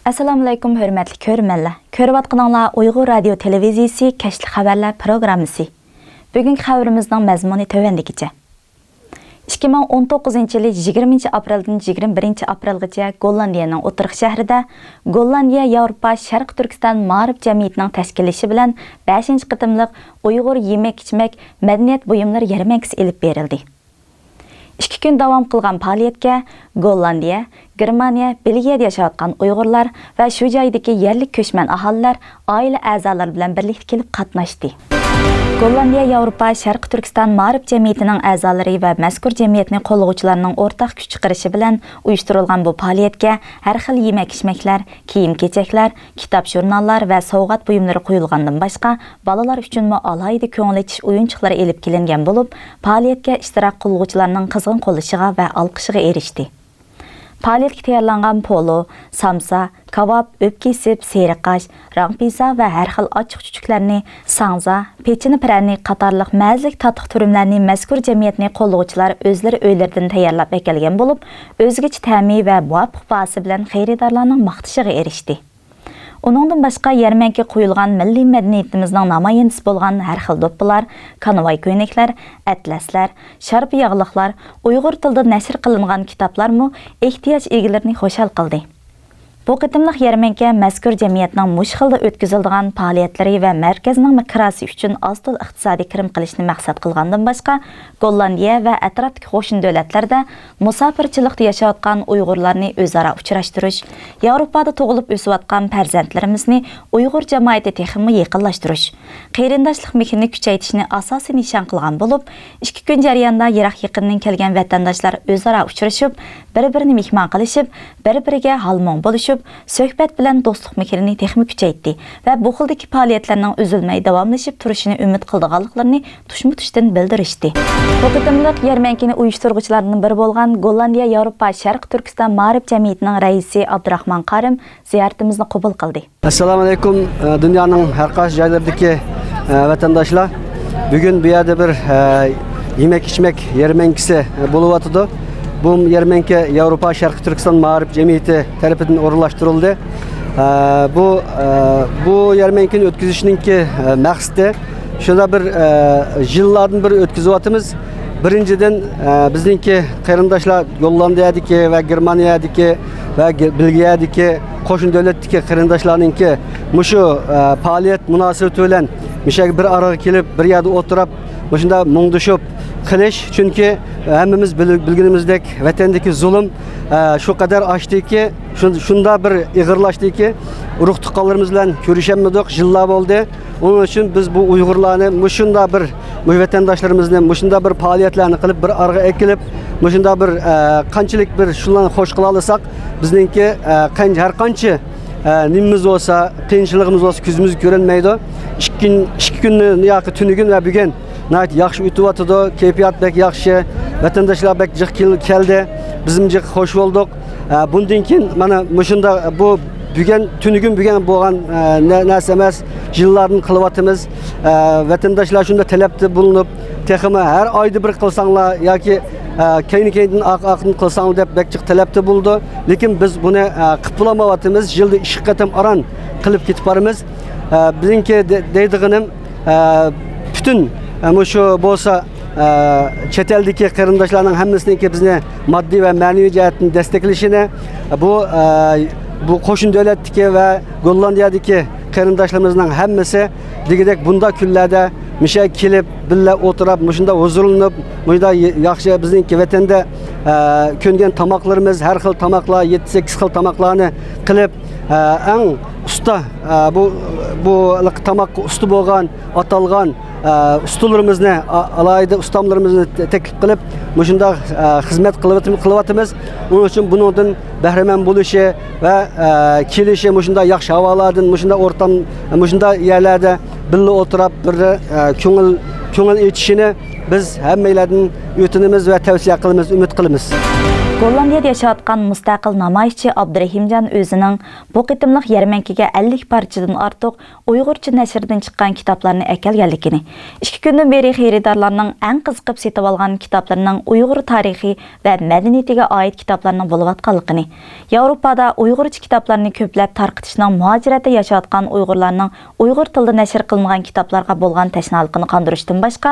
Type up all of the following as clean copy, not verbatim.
Assalamu alaykum hörmətli görmənlər. Görüb Uyghur radio televiziyası Kəşli xəbərlər proqramısı. Bugünkü xəbərimizin məzmunu tövəndikiçə. 2019 yılı 20 apreldən 21 aprelgacha Gollandiyaning o'tirq shahrida Gollandiya Yevropa Sharq Turkiston Ma'rif jamiyatining tashkillanishi bilan 5-chi qitimliq Uyg'ur yimek-ichmek madaniyat buyumlari yermenkisi elib berildi. 2 kun davom qilgan faoliyatga Gollandiya, Germaniya, Belgiyada yashayotgan Uyg'urlar va shu joydagi yerlik ko'chman aholilar oila a'zolari bilan birlikda kelib qatnashdi. Gollandiya Yevropa Sharq Turkiston Ma'rif jamiyatining a'zolari va mazkur jamiyatning qo'llovchilarining o'rtaq kuch chiqarishi bilan uyushtirilgan bu faoliyatga har xil yemek-ichmeklar, kiyim-kechaklar, kitob jurnallar va sovg'at buyumlari qo'yilgandan boshqa bolalar uchun alohida ko'ngil etish o'yinchoqlari elib kelingan bo'lib, faoliyatga ishtirok qiluvchilarning qizg'in qo'llashiga va olqishiga erishdi. Faoliyatga tayyorlangan polo, samsa, kebab, ötküzildi, seriqash, rang pizza va har xil ochiq-chuchuklarni, sangza, pechini prani qatorliq mazlik tatliq turumlarni mazkur jamiyatning qo'llovchilari o'zlari uylaridan tayyorlab kelgan bo'lib, o'zgacha ta'mi va muvofiq bahsi bilan xaridorlarning maqtashiga erishdi. Onundan başqa yermenki qo'yilgan milliy madaniyatimizning namoyandasi bo'lgan har xil do'ppilar, konvoy ko'ynaklar, atlaslar, sharp yog'liqlar, Uyg'ur tilida nashr qilingan kitoblarmi ehtiyoj egalarini xushal qildi. Bu qitimliq yermenki mazkur jamiyatning mushxilda o'tkaziladigan faoliyatlari va markazning mikrasi uchun asl iqtisodiy kirim qilishni maqsad qilgandan boshqa Gollandiya va atrofdagi qo'shni davlatlarda musofirchilikda yashayotgan Uyg'urlarni o'zaro uchrashtirish, Yevropada tug'ilib o'sayotgan farzandlarimizni Uyg'ur jamoati texmi yaqinlashtirish, qarindoshlik mehrini kuchaytirishni asosiy nishon qilgan bo'lib, 2 kun jarayonida yiroq-yaqindan kelgan vatandoshlar o'zaro uchrashib, bir-birini mehmon qilishib, bir-biriga halmon bo'lishib, söhbət bilan dostluq mehrini texmi kuchaytdi və bu xildagi faoliyatlarning uzilmay davomlashib turishini umid qildiganliklarini tushma-tushdan bildirishdi. Bu qitimliq yermenkini uyushtiruvchilarning biri bo'lgan Gollandiya Yevropa Sharq Turkiston Ma'rif jamiyatining raisi Abdurahmon Qarim ziyoratimizni qabul qildi. Assalomu alaykum dunyoning har qaysi joylaridagi vatandoshlar. Bugun bu yerda bir yimek-ichmek yermenkisi bo'lib o'tdi. Bu yermenki Yevropa Sharq Turkiston Ma'rif jamiyati tarafidan o'rinlashtirildi. Bu yermenkini o'tkazishninki maqsadi shunda bir yillardan bir o'tkazyapmiz. Birinchidan bizningki qarindoshlar Gollandiyadagi va Germaniyadagi va Belgiyadagi qo'shni davlatdagi qarindoshlarningki mushu faoliyat munosabati bilan mishaga bir araya kelib bir yerda o'tirib, shunda mungdishib qilish, chunki hammamiz bilganimizdek vatandagi zulm shu qadar oshdiki, shunda bir ig'irlashdiki, ruh tuqqanlarimiz bilan ko'rishammidik, yillar bo'ldi. Onun uchun biz bu Uyg'urlarni mushunda bir vatandoshlarimizni mushunda bir faoliyatlarni qilib bir arga ekilib, mushunda bir qanchalik bir shunlarni xo'sh qila olsak, bizningki har qancha nimimiz olsa, qiyinchiligimiz olsa ko'zimiz ko'rinmaydi. 2 kunni yoki tunigun va bugun nəhayət yaxşı ütüvatıdı, keyfiyat bək yaxşı, vatandaşlar bək jiq keldi, bizim jiq xoş olduq. Bundan keyin mana mushunda bu bugun tunigun bugun bo'lgan narsa emas, yillardan qilyapmiz. Vatandaşlar shunda talabda bulunib, texmi har oyda bir qilsanglar yoki keyin aqni qilsanglar deb bək jiq talabda bo'ldi. Lekin biz buni qilib bo'lmayapmiz, yilda 2 qatam aran qilib ketib boramiz. Bizningki deydiganim bütün şu bo'lsa chet eldagi qarindoshlarning hammasiniki bizni moddiy va ma'naviy jihatdan desteklashini bu qo'shni davlatdagi va Gollandiyadagi qarindoshlarimizning hammasi degidek bunda kunlarda misha kelib billa o'tirib, shunda huzurlanib, bunda yaxshi bizningki vatanda ko'ngan tamoqlarimiz, har xil tamoqlar, 7-8 xil tamoqlarni qilib, eng usta bu tamoqqa usta bo'lgan, atalgan ustalarimizni, alayda ustamlarimizni taklif qilib, shunda xizmat qilyapmiz. Onun uchun bundan bahramand bo'lishi va kelishi, shunda yaxshi havolardan, shunda o'rtam, shunda yerlarda birga o'tirib, bir ko'ngil etishini biz hammalardan o'tinimiz va tavsiya qilamiz, umid qilamiz. Gollandiyede yaşayotgan mustaqil namoyishchi Abdurahimjon o'zining bu qitimliq yarmankaga 50 parchadan ortiq Uyg'urcha nashrdan chiqqan kitoblarni akelganligini, 2 kundan beri xaridorlarning eng qiziqib setib olgan kitoblarining Uyg'ur tarixi va madaniyatiga oid kitoblarning bo'layotganligini, Yevropada Uyg'urcha kitoblarni ko'plab tarqitishning muhojiratda yashayotgan Uyg'urlarning Uyg'ur tilida nashr qilingan kitoblarga bo'lgan tashnaligini qondirishdan boshqa,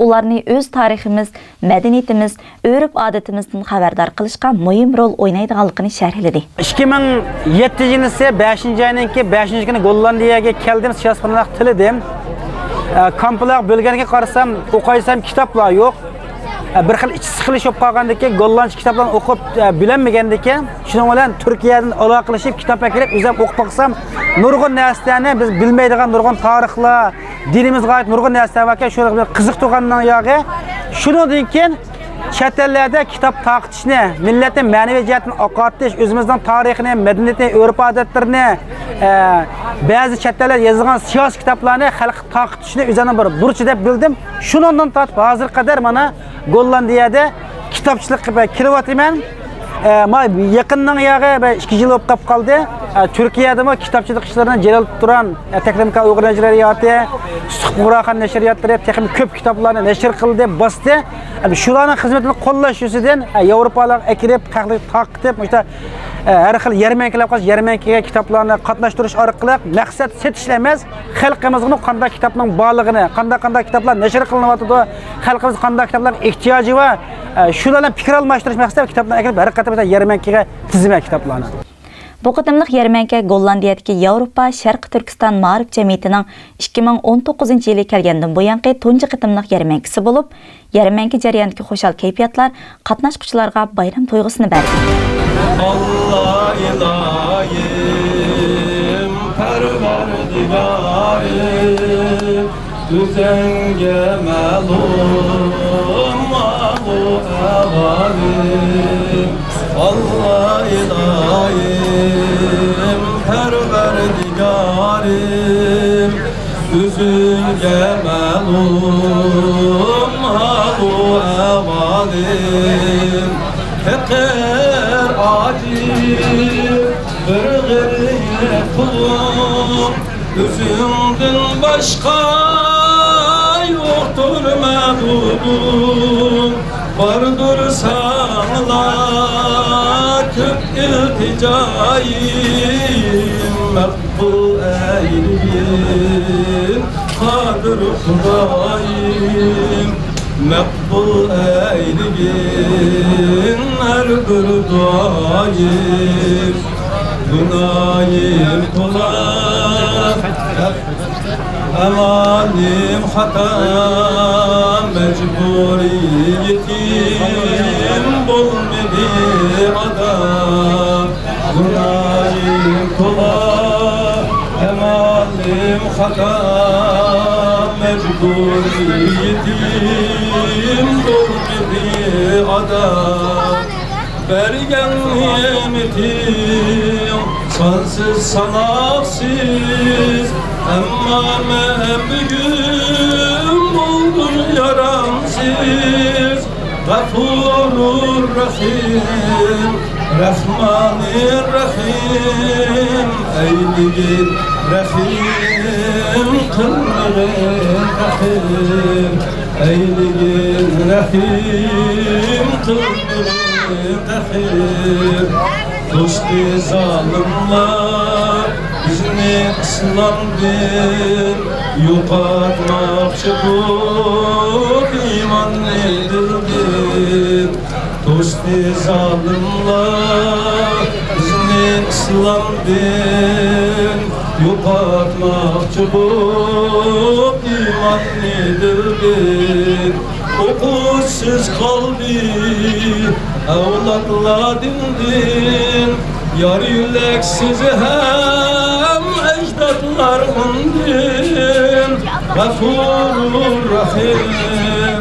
ularni o'z tariximiz, madaniyatimiz, urf-odatimizdan xabardor qilishga muhim rol o'ynaydiganligini sharhladi. 2007-yilisi 5-ayninki 5-kuni Gollandiyega keldim, siyosatxonalik tiladim. Kamplar bo'lganiga qarasam, o'qaysam kitoblar yo'q. Bir xil ichi siqilish bo'lib qolgandiki, gollandcha kitoblarni o'qib bilinmagandiki, shuning bilan Turkiyadan aloqalashib kitob kelib, o'zim o'qib baqsam, nurg'un narsalarni biz bilmaydigan nurg'un tarixlar, dinimizga oid nurg'un narsalar bor ekan, shuni qiziq turgandan yog'i, shundan keyin chet ellarda kitob taqitishni, millatning ma'naviy jihatini oqartish, o'zimizning tarixini, madaniyatini, urf-odatlarini, ba'zi chet ellarda yozilgan siyosiy kitoblarni xalqqa taqitishni o'zimning bir burchi deb bildim. Shundan tortib hozir qadar mana Gollandiyede kitobchilik qilib kiryapman. Yaqindan yog'i 2 yil bo'lib qoldi. Turkiyada ham kitobchilik ishlarini Jalal Turan Taklimka Uyg'ur nashriyati, Suquraxon nashriyatları texnik ko'p kitoblarni nashr qildi, bosdi. Shularning xizmatini qo'llash yuzidan Yevropalar akirib, taqitib, har xil yermenkiga kitoblarni qatnashtirish orqali maqsad setish emas, xalqimizning qanday kitobning borligini, qanday kitoblar nashr qilinyapti, xalqimiz qanday kitoblar ehtiyoji va shularni fikr almashtirish maqsadida kitoblarni akirib, har qattiq yermenkiga tizimli kitoblarni. Bu qitimliq yarmanka Gollandiyadagi Yevropa Sharqi Turkiston ma'rif jamiyatining 2019-yili kelgandan buyangi tunji qitimliq yarmankisi bo'lib, yarmanka jarayonidagi xo'shal kayfiyatlar qatnashuvchilarga bayram tuyg'usini berdi. Allah ilayim, parvardigarim, düzenge melum, ahu avalim. Allah ilayim, parvardigarim, düzenge melum, ahu avalim. Fekir acil, bir gırıya kulum, özümden başka yoktur mevdudum. Vardır sana köp ilticayim, makbul eyleyin, kadir Hudayim. Makbul eyleyin her bir duayım, günahım kulak, emalim hatam, mecburiyetim, bulmadı adam. Günahım kulak, emalim hatam, mecburiyetim, bulmadı adam. Bergen nimetim sansız sanaksız, ama ben bugün buldum yaramsız. Gafurur Rahim, Rahmanir Rahim, eyligin Rahim, kılmığın Rahim, eyligin Rahim, kılmığın Rahim. Dostu zalimler bizni İslam'dır yo'qotmoqchi bo'lib iymon edildi. Do'sti zolimlar bizni İslam'dır yo'qotmoqchi bo'lib iymon edildi. O'quvsiz qalbi avlodlar dindin, yar yuraksiz ham ajdodlar undin. G'afurur Rahim,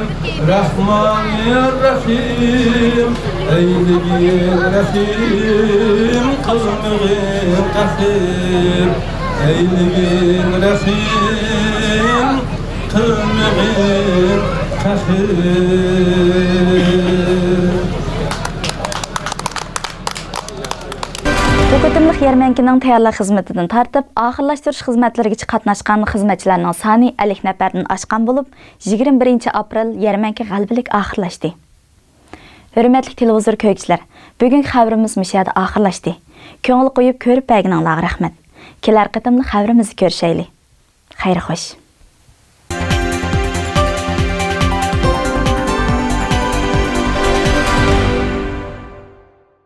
Rahmanir Rahim, eyligin Rahim, qilmig'in qahir, eyligin Rahim, qilmig'in qahir. Bu qıtımlıq yermenkining tayyorlıq xizmetidan tartib, axırlaştırış xizmetleriga qatnaşqan xizmetçilerning soni 50 nafardan aşqan bo'lib, 21 aprel yermenki g'albilik axırlaşdı. Hürmetli televizor ko'ruvchilar, bugun xabarimiz müşahada axırlaşdı. Ko'ngil qo'yib ko'rib berganingizga rahmat. Kelar qıtımlıq xabarimizni ko'rishaylik. Xayr xo'sh.